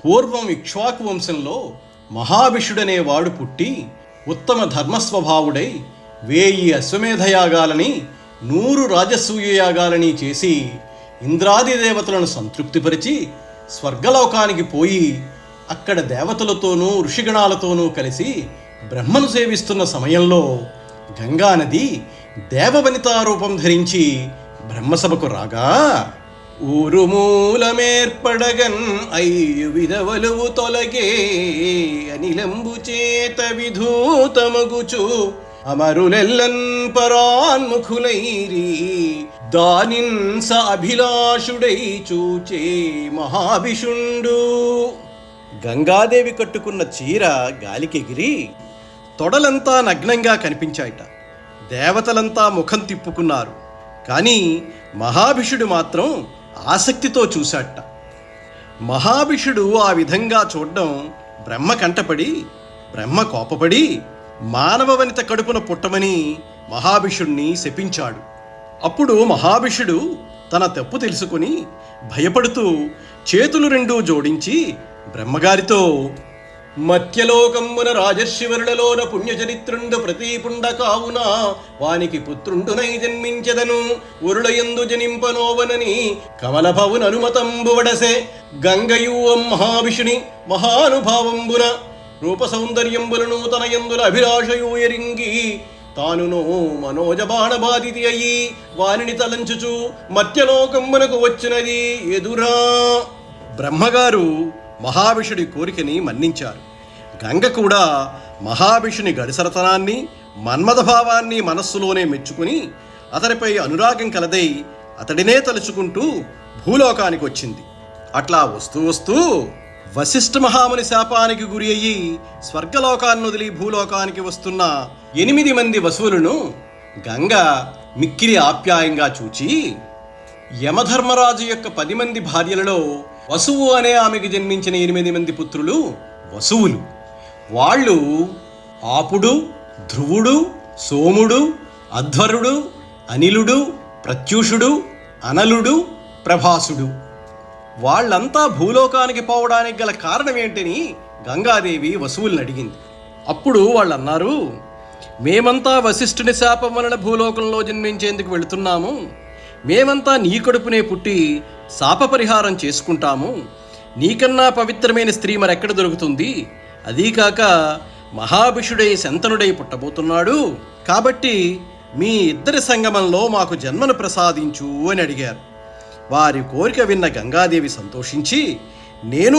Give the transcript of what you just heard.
పూర్వం ఇక్ష్వాకు వంశంలో మహాభిషుడనేవాడు పుట్టి ఉత్తమ ధర్మస్వభావుడై 1000 అశ్వమేధయాగాలని 100 రాజసూయయాగాలని చేసి ఇంద్రాది దేవతలను సంతృప్తిపరిచి స్వర్గలోకానికి పోయి అక్కడ దేవతలతోనూ ఋషిగణాలతోనూ కలిసి బ్రహ్మను సేవిస్తున్న సమయంలో గంగానది దేవవనితారూపం ధరించి బ్రహ్మసభకు రాగా, ఊరుమూలమేర్పడగన్ అయ్యు విధవలువు తొలగే అనిలంబు చేత విధూతమగుచు అమరులెల్లన్ పరాన్ముఖులైరి దానిన్ స అభిలాషుడై చూచే మహాభిషుండు. గంగాదేవి కట్టుకున్న చీర గాలికెగిరి తొడలంతా నగ్నంగా కనిపించాయట. దేవతలంతా ముఖం తిప్పుకున్నారు. కానీ మహాభిషుడు మాత్రం ఆసక్తితో చూశాట. మహాభిషుడు ఆ విధంగా చూడడం బ్రహ్మ కంటపడి బ్రహ్మ కోపపడి మానవ వనిత కడుపున పుట్టమని మహాభిషుణ్ణి శపించాడు. అప్పుడు మహాభిషుడు తన తప్పు తెలుసుకుని భయపడుతూ చేతులు రెండూ జోడించి బ్రహ్మగారితో, మత్యలోకమ్మున రాజర్షివరులలోన పుణ్యచరిత్రుండు ప్రతీపుండ కావున వానికి పుత్రుండునై జన్మించెదను ఉరుళయందు జనింపనోవనని కమలభవున అనుమతంబువడసే గంగయూవం మహావిషుని మహానుభావంబున రూప సౌందర్యంబులను తన యందుల అభిలాషయూ ఎరింగి తానునో మనోజబాణబాధితి అయి వానిని తలంచుచు మత్యలోకమ్మునకు వచ్చినది ఎదురా. బ్రహ్మగారు మహావిషుడి కోరికని మన్నించారు. గంగ కూడా మహావిషుని గడిసరతనాన్ని మన్మథభావాన్ని మనస్సులోనే మెచ్చుకుని అతనిపై అనురాగం కలదై అతడినే తలుచుకుంటూ భూలోకానికి వచ్చింది. అట్లా వస్తూ వస్తూ వశిష్ఠ మహాముని శాపానికి గురి అయ్యి స్వర్గలోకాన్ని వదిలి భూలోకానికి వస్తున్న 8 మంది వసువులను గంగ మిక్కిలి ఆప్యాయంగా చూచి, యమధర్మరాజు యొక్క 10 మంది భార్యలలో వసువు అనే ఆమెకు జన్మించిన 8 మంది పుత్రులు వసువులు. వాళ్ళు ఆపుడు, ధ్రువుడు, సోముడు, అధ్వరుడు, అనిలుడు, ప్రత్యూషుడు, అనలుడు, ప్రభాసుడు. వాళ్ళంతా భూలోకానికి పోవడానికి గల కారణం ఏంటని గంగాదేవి వసువుల్ని అడిగింది. అప్పుడు వాళ్ళు అన్నారు, మేమంతా వశిష్ఠుని శాపం వలన భూలోకంలో జన్మించేందుకు వెళుతున్నాము. మేమంతా నీ కడుపునే పుట్టి శాప పరిహారం చేసుకుంటాము. నీకన్నా పవిత్రమైన స్త్రీ మరెక్కడ దొరుకుతుంది? అదీకాక మహాభిషుడై శంతనుడై పుట్టబోతున్నాడు. కాబట్టి మీ ఇద్దరి సంగమంలో మాకు జన్మను ప్రసాదించు అని అడిగారు. వారి కోరిక విన్న గంగాదేవి సంతోషించి, నేను